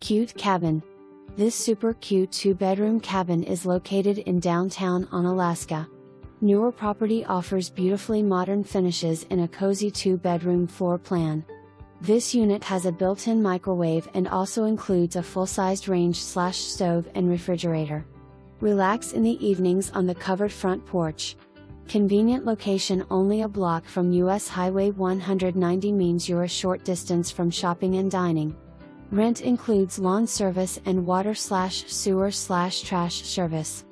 Cute Cabin. This super cute 2-bedroom cabin is located in downtown Onalaska. Newer property offers beautifully modern finishes in a cozy 2-bedroom floor plan. This unit has a built-in microwave and also includes a full-sized range/stove and refrigerator. Relax in the evenings on the covered front porch. Convenient location, only a block from US Highway 190, means you're a short distance from shopping and dining. Rent includes lawn service and water/sewer/trash service.